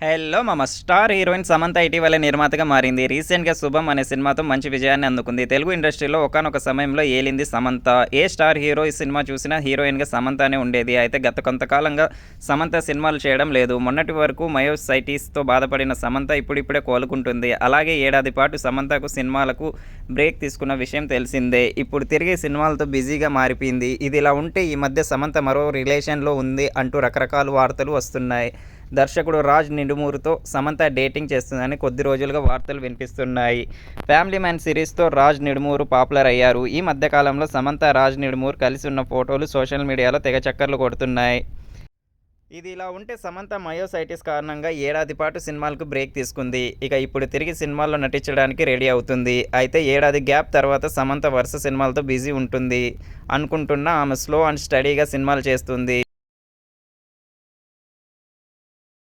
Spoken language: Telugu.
హలో మామ! స్టార్ హీరోయిన్ సమంత ఇటీవలే నిర్మాతగా మారింది. రీసెంట్‌గా 'శుభం' అనే సినిమాతో మంచి విజయాన్ని అందుకుంది. తెలుగు ఇండస్ట్రీలో ఒకానొక సమయంలో ఏలింది సమంత. ఏ స్టార్ హీరో ఈ సినిమా చూసినా హీరోయిన్‌గా సమంతనే ఉండేది. అయితే గత కొంతకాలంగా సమంత సినిమాలు చేయడం లేదు. మొన్నటి వరకు మయోసైటిస్‌తో బాధపడిన సమంత ఇప్పుడిప్పుడే కోలుకుంటుంది. అలాగే ఏడాది పాటు సమంతకు సినిమాలకు బ్రేక్ తీసుకున్న విషయం తెలిసిందే. ఇప్పుడు తిరిగి సినిమాలతో బిజీగా మారిపోయింది. ఇదిలా ఉంటే ఈ మధ్య సమంత మరో రిలేషన్‌లో ఉంది అంటూ రకరకాల వార్తలు వస్తున్నాయి. దర్శకుడు రాజ్ నిడుమూరుతో సమంత డేటింగ్ చేస్తుందని కొద్ది రోజులుగా వార్తలు వినిపిస్తున్నాయి. 'Family man' సిరీస్‌తో Raj Nidumoru popular అయ్యారు. ఈ మధ్య కాలంలో సమంత, రాజ్ నిడుమూరు కలిసి ఉన్న ఫోటోలు సోషల్ మీడియాలో తెగ చక్కర్లు కొడుతున్నాయి. ఇదిలా ఉంటే సమంత మయోసైటిస్ కారణంగా ఏడాది పాటు సినిమాలకు బ్రేక్ తీసుకుంది. ఇక ఇప్పుడు తిరిగి సినిమాల్లో నటించడానికి రెడీ అవుతుంది. అయితే ఏడాది గ్యాప్ తర్వాత సమంత వరుస సినిమాలతో బిజీ ఉంటుంది అనుకుంటున్నా ఆమె స్లో అండ్ స్టడీగా సినిమాలు చేస్తుంది.